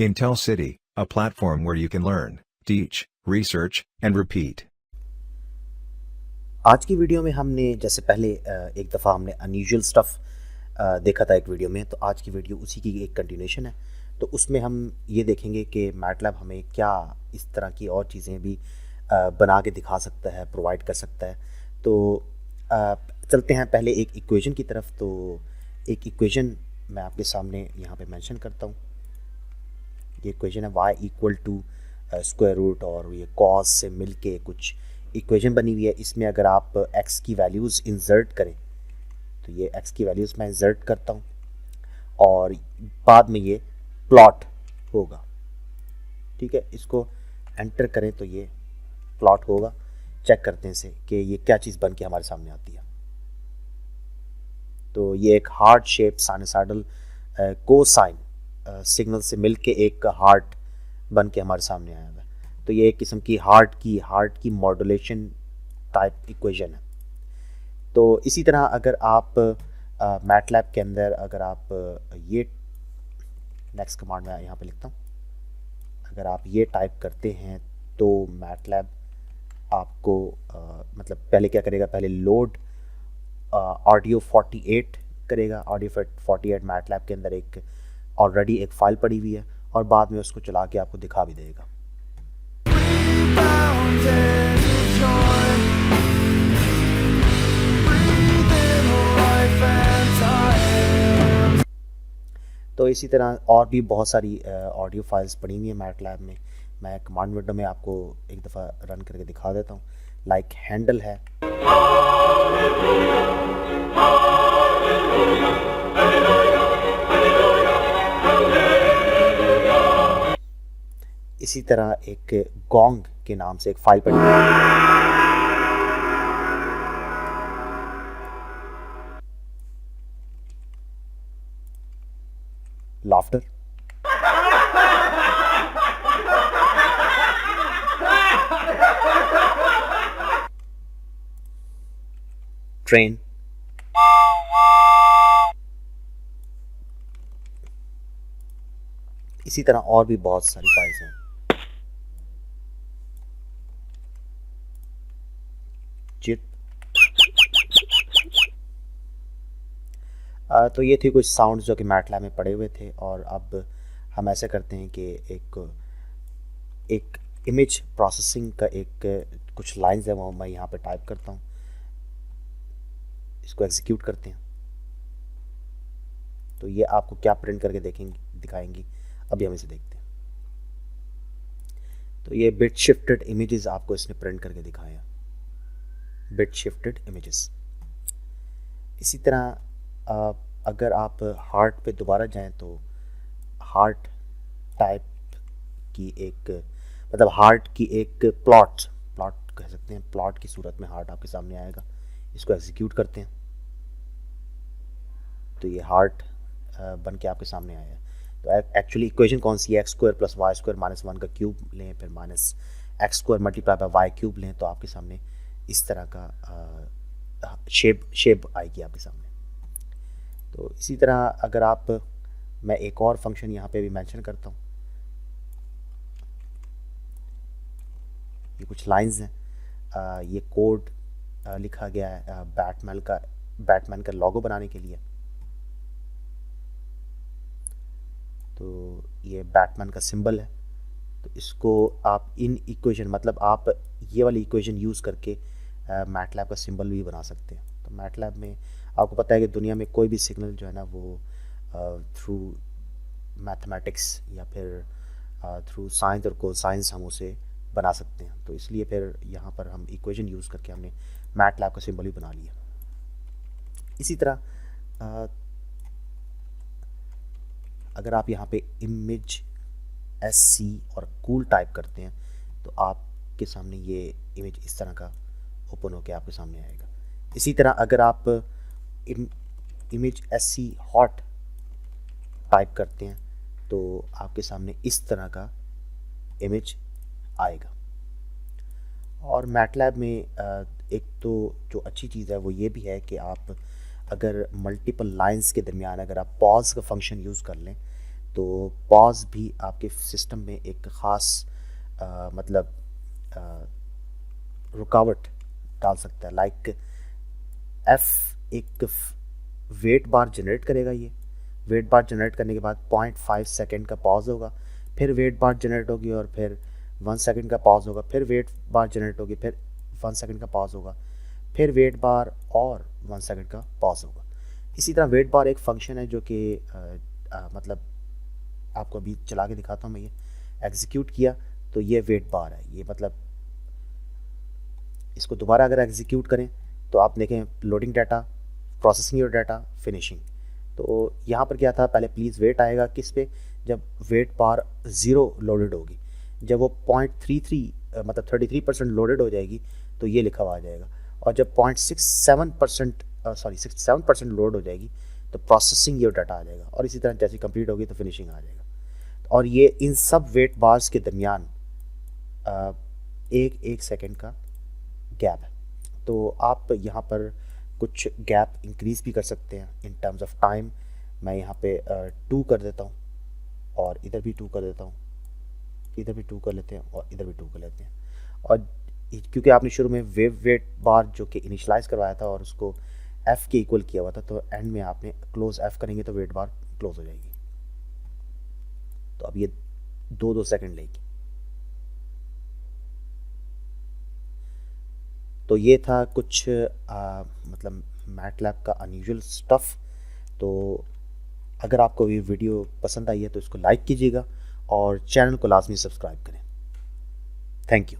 Intel City, a platform where you can learn, teach, research, and repeat. आज की video में हमने जैसे पहले एक दफ़ा हमने अनयूजुअल स्टफ़ देखा था एक वीडियो में, तो आज की वीडियो उसी की एक कंटिन्यूशन है। तो उसमें हम ये देखेंगे कि मैटलैब हमें क्या इस तरह की और चीज़ें भी बना के दिखा सकता है, प्रोवाइड कर सकता है। तो चलते हैं पहले एक इक्वेशन की तरफ। तो एक इक्वेशन मैं आपके सामने यहाँ पे मेंशन करता हूँ। ये इक्वेशन है y equal to square root और ये कॉस से मिल के कुछ इक्वेशन बनी हुई है। इसमें अगर आप x की वैल्यूज़ इंसर्ट करें तो ये x की वैल्यूज़ मैं इंसर्ट करता हूँ और बाद में ये प्लॉट होगा। ठीक है, इसको एंटर करें तो ये प्लॉट होगा। चेक करते हैं इसे कि ये क्या चीज़ बन के हमारे सामने आती है। तो ये एक heart shape sinusoidal cosine signal से मिलके एक हार्ट बन के हमारे सामने आया है। तो ये एक किस्म की हार्ट की मॉड्यूलेशन टाइप इक्वेशन है। तो इसी तरह अगर आप मैटलैब के अंदर अगर आप ये नेक्स्ट कमांड में यहाँ पे लिखता हूँ, अगर आप ये टाइप करते हैं तो मैटलैब आपको मतलब पहले क्या करेगा, पहले लोड ऑडियो 48 करेगा। ऑडियो 48 मैटलैब के अंदर एक ऑलरेडी एक फ़ाइल पड़ी हुई है और बाद में उसको चला के आपको दिखा भी देगा। तो इसी तरह और भी बहुत सारी ऑडियो फाइल्स पड़ी हुई हैं मैटलैब में। मैं कमांड विंडो में आपको एक दफ़ा रन करके दिखा देता हूँ। लाइक हैंडल है, इसी तरह एक गोंग के नाम से एक फाइल पड़ी है। लाफ्टर, ट्रेन, इसी तरह और भी बहुत सारी फाइल्स हैं। चिट, तो ये थे कुछ साउंड्स जो कि मैटलैब में पड़े हुए थे। और अब हम ऐसे करते हैं कि एक इमेज प्रोसेसिंग का एक कुछ लाइंस है वो मैं यहाँ पे टाइप करता हूँ। इसको एग्जीक्यूट करते हैं तो ये आपको क्या प्रिंट करके दिखाएंगी। अभी हम इसे देखते हैं। तो ये बिट शिफ्टेड इमेजेस आपको इसने प्रिंट करके दिखाया, बिट शिफ्टेड इमेजेस। इसी तरह अगर आप हार्ट पे दोबारा जाएं तो हार्ट टाइप की एक मतलब हार्ट की एक प्लॉट कह सकते हैं, प्लॉट की सूरत में हार्ट आपके सामने आएगा। इसको एग्जीक्यूट करते हैं तो ये हार्ट बन के आपके सामने आया। तो एक्चुअली इक्वेशन कौन सी है, x square plus y square minus 1 का क्यूब लें, फिर minus x square multiply by y cube लें, तो आपके सामने इस तरह का शेप आएगी आपके सामने। तो इसी तरह अगर आप मैं एक और फंक्शन यहाँ पे भी मेंशन करता हूँ। ये कुछ लाइंस हैं, ये कोड लिखा गया है बैटमैन का लोगो बनाने के लिए। तो ये बैटमैन का सिंबल है। तो इसको आप इन इक्वेशन मतलब आप ये वाली इक्वेशन यूज़ करके मैटलैब का सिंबल भी बना सकते हैं। तो मैटलैब में आपको पता है कि दुनिया में कोई भी सिग्नल जो है ना वो थ्रू मैथमेटिक्स या फिर थ्रू साइंस और कोसाइंस हम उसे बना सकते हैं। तो इसलिए फिर यहाँ पर हम इक्वेशन यूज़ करके हमने मैटलैब का सिंबल भी बना लिया। इसी तरह अगर आप यहाँ पे इमेज SC और कूल टाइप करते हैं तो आपके सामने ये इमेज इस तरह का ओपन होकर आपके सामने आएगा। इसी तरह अगर आप इमेज SC हॉट टाइप करते हैं तो आपके सामने इस तरह का इमेज आएगा। और मैटलैब में एक तो जो अच्छी चीज़ है वो ये भी है कि आप अगर मल्टीपल लाइंस के दरमियान अगर आप पॉज का फंक्शन यूज़ कर लें तो पॉज भी आपके सिस्टम में एक ख़ास मतलब रुकावट डाल सकता है। लाइक एक वेट बार जनरेट करेगा, ये वेट बार जनरेट करने के बाद 0.5 सेकेंड का पॉज होगा, फिर वेट बार जनरेट होगी और फिर 1 सेकेंड का पॉज होगा, फिर वेट बार जनरेट होगी, फिर 1 सेकेंड का पॉज होगा, फिर वेट बार और 1 सेकेंड का पॉज होगा। इसी तरह वेट बार एक फंक्शन है जो कि मतलब आपको अभी चला के दिखाता हूँ मैं। ये एग्जीक्यूट किया तो ये वेट बार है, ये मतलब इसको दोबारा अगर एग्जीक्यूट करें तो आप देखें loading data, processing your data, finishing. तो यहाँ पर क्या था, पहले प्लीज़ वेट आएगा किस पे, जब वेट बार 0 लोडेड होगी। जब वो 0.33 मतलब 33% लोडेड हो जाएगी तो ये लिखा हुआ आ जाएगा, और जब 67% लोड हो जाएगी तो प्रोसेसिंग योर डाटा आ जाएगा, और इसी तरह जैसे कंप्लीट होगी तो फिनिशिंग आ जाएगा। और ये इन सब वेट बार्स के दरमियान एक सेकेंड का गैप है। तो आप यहाँ पर कुछ गैप इंक्रीज़ भी कर सकते हैं इन टर्म्स ऑफ टाइम। मैं यहाँ पे 2 कर देता हूँ, और इधर भी 2 कर देता हूँ, इधर भी 2 कर लेते हैं, और इधर भी 2 कर लेते हैं। और क्योंकि आपने शुरू में वेट बार जो कि इनिशलाइज करवाया था और उसको F के इक्वल किया हुआ था, तो एंड में आपने क्लोज F करेंगे तो वेट बार क्लोज हो जाएगी। तो अब ये 2 सेकंड लेगी। तो ये था कुछ मतलब मैटलैब का अनयूजुअल स्टफ़। तो अगर आपको ये वीडियो पसंद आई है तो इसको लाइक कीजिएगा और चैनल को लाजमी सब्सक्राइब करें। Thank you.